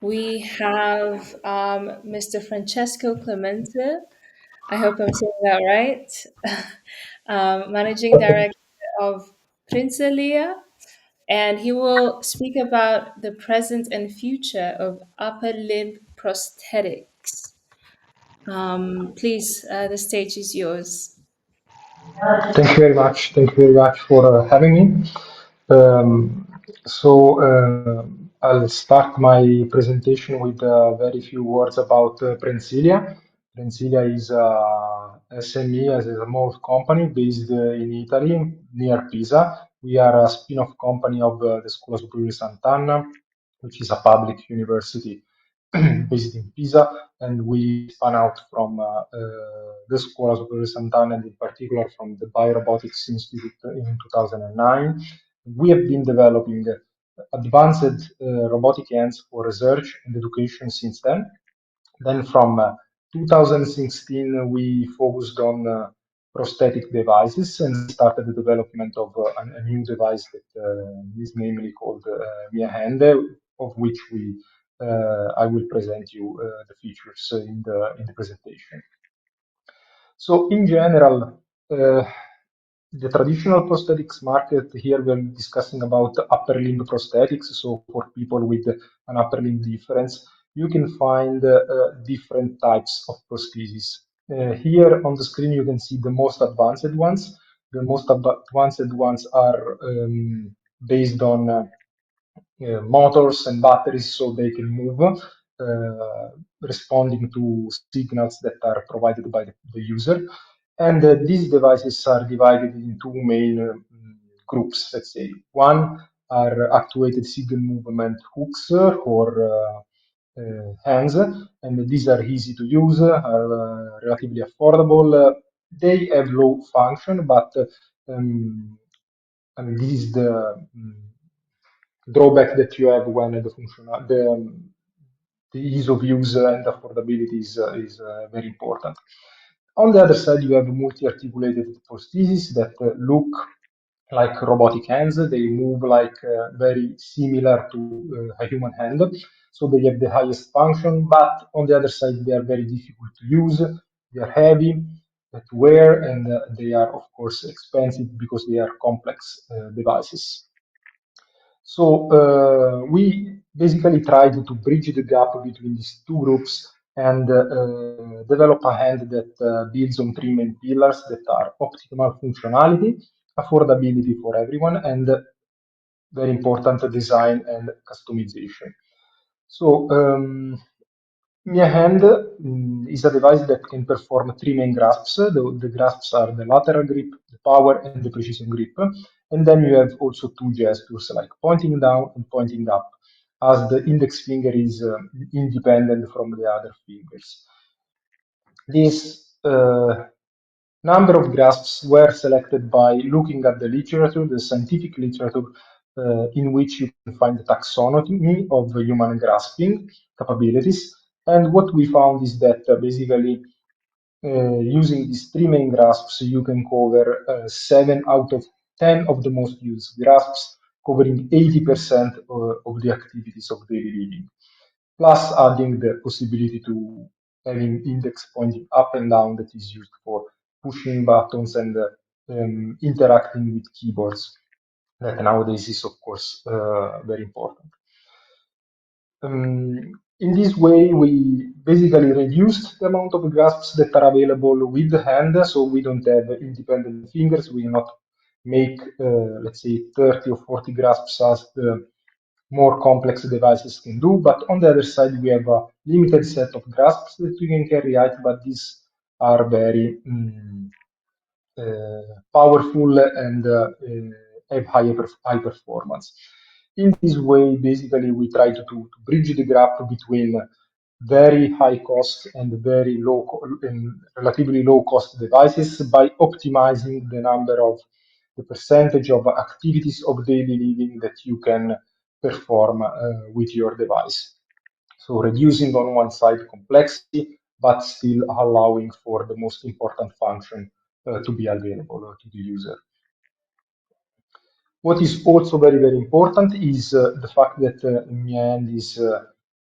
we have Mr. Francesco Clemente. I hope I'm saying that right. Managing Director of Prensilia, and he will speak about the present and future of upper limb prosthetics. Please, the stage is yours. Thank you very much. Thank you very much for having me. Um, I'll start my presentation with very few words about Prensilia. Prensilia is a SME, as a small company based in Italy, near Pisa. We are a spin-off company of the Scuola Superiore Sant'Anna, which is a public university based in Pisa, and we spun out from the Scuola Superiore Sant'Anna, and in particular from the Biorobotics Institute in 2009. We have been developing advanced robotic hands for research and education since then. Then from 2016, we focused on prosthetic devices and started the development of a new device that is namely called Mia Hand, of which I will present you the features in the presentation. So in general, the traditional prosthetics market, here we're discussing about upper limb prosthetics. So for people with an upper limb difference, you can find different types of prostheses. Here on the screen, you can see the most advanced ones. The most advanced ones are based on motors and batteries, so they can move, responding to signals that are provided by the user. And these devices are divided in two main groups, let's say. One are actuated signal movement hooks or hands, and these are easy to use, are relatively affordable. They have low function, but I mean, this is the drawback that you have when the ease of use and affordability is very important. On the other side, you have multi-articulated prostheses that look like robotic hands. They move like very similar to a human hand. So they have the highest function, but on the other side, they are very difficult to use. They are heavy to wear, and they are, of course, expensive because they are complex devices. So we basically tried to bridge the gap between these two groups and develop a hand that builds on three main pillars that are optimal functionality, affordability for everyone, and very important design and customization. So Mia Hand is a device that can perform three main grasps. The grasps are the lateral grip, the power, and the precision grip. And then you have also two gestures like pointing down and pointing up, as the index finger is independent from the other fingers. This number of grasps were selected by looking at the literature, the scientific literature, in which you can find the taxonomy of the human grasping capabilities. And what we found is that basically using these three main grasps, you can cover 7 out of 10 of the most used grasps, covering 80% of the activities of daily living, plus adding the possibility to having index pointing up and down that is used for pushing buttons and interacting with keyboards. That nowadays is, of course, very important. In this way, we basically reduced the amount of grasps that are available with the hand, so we don't have independent fingers. We not make, let's say, 30 or 40 grasps as the more complex devices can do. But on the other side, we have a limited set of grasps that we can carry out, but these are very powerful and have high performance. In this way, basically, we try to bridge the gap between very high cost and very and relatively low cost devices by optimizing the number of the percentage of activities of daily living that you can perform with your device. So reducing on one side complexity, but still allowing for the most important function to be available to the user. What is also very, very important is the fact that Mian is